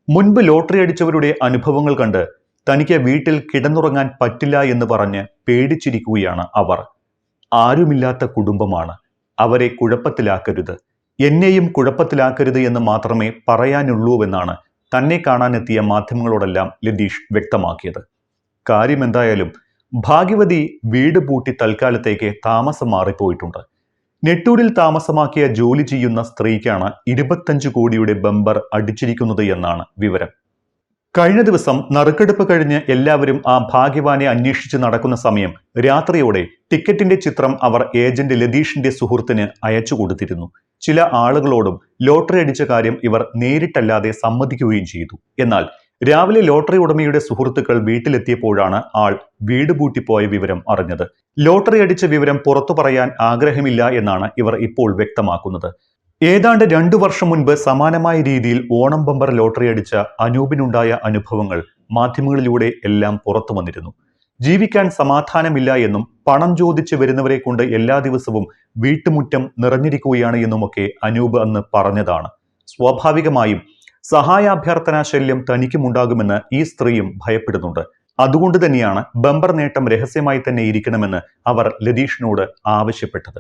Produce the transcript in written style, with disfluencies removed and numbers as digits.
മുൻപ് ലോട്ടറി അടിച്ചവരുടെ അനുഭവങ്ങൾ കണ്ട് തനിക്ക് വീട്ടിൽ കിടന്നുറങ്ങാൻ പറ്റില്ല എന്ന് പറഞ്ഞ് പേടിച്ചിരിക്കുകയാണ് അവർ. ആരുമില്ലാത്ത കുടുംബമാണ്, അവരെ കുഴപ്പത്തിലാക്കരുത്, എന്നെയും കുഴപ്പത്തിലാക്കരുത് എന്ന് മാത്രമേ പറയാനുള്ളൂവെന്നാണ് തന്നെ കാണാനെത്തിയ മാധ്യമങ്ങളോടെല്ലാം ലതീഷ് വ്യക്തമാക്കിയത്. കാര്യമെന്തായാലും ഭാഗ്യവതി വീട് പൂട്ടി തൽക്കാലത്തേക്ക് താമസം മാറിപ്പോയിട്ടുണ്ട്. നെട്ടൂരിൽ താമസമാക്കിയ ജോലി ചെയ്യുന്ന സ്ത്രീക്കാണ് 25 കോടിയുടെ ബമ്പർ അടിച്ചിരിക്കുന്നത് എന്നാണ് വിവരം. കഴിഞ്ഞ ദിവസം നറുക്കെടുപ്പ് കഴിഞ്ഞ് എല്ലാവരും ആ ഭാഗ്യവാനെ അന്വേഷിച്ച് നടക്കുന്ന സമയം രാത്രിയോടെ ടിക്കറ്റിന്റെ ചിത്രം അവർ ഏജന്റ് ലതീഷിന്റെ സുഹൃത്തിന് അയച്ചു കൊടുത്തിരുന്നു. ചില ആളുകളോടും ലോട്ടറി അടിച്ച കാര്യം ഇവർ നേരിട്ടല്ലാതെ സമ്മതിക്കുകയും ചെയ്തു. എന്നാൽ രാവിലെ ലോട്ടറി ഉടമയുടെ സുഹൃത്തുക്കൾ വീട്ടിലെത്തിയപ്പോഴാണ് ആൾ വീട് പൂട്ടിപ്പോയ വിവരം അറിഞ്ഞത്. ലോട്ടറി അടിച്ച വിവരം പുറത്തു പറയാൻ ആഗ്രഹമില്ല എന്നാണ് ഇവർ ഇപ്പോൾ വ്യക്തമാക്കുന്നത്. ഏതാണ്ട് 2 വർഷം മുൻപ് സമാനമായ രീതിയിൽ ഓണം ബമ്പർ ലോട്ടറി അടിച്ച അനൂപിനുണ്ടായ അനുഭവങ്ങൾ മാധ്യമങ്ങളിലൂടെ എല്ലാം പുറത്തു വന്നിരുന്നു. ജീവിക്കാൻ സമാധാനമില്ല എന്നും പണം ചോദിച്ച് വരുന്നവരെ കൊണ്ട് എല്ലാ ദിവസവും വീട്ടുമുറ്റം നിറഞ്ഞിരിക്കുകയാണ് എന്നുമൊക്കെ അനൂപ് അന്ന് പറഞ്ഞതാണ്. സ്വാഭാവികമായും സഹായാഭ്യർത്ഥനാ ശല്യം തനിക്കുമുണ്ടാകുമെന്ന് ഈ സ്ത്രീയും ഭയപ്പെടുന്നുണ്ട്. അതുകൊണ്ട് തന്നെയാണ് ബമ്പർ നേട്ടം രഹസ്യമായി തന്നെ ഇരിക്കണമെന്ന് അവർ ലതീഷിനോട് ആവശ്യപ്പെട്ടത്.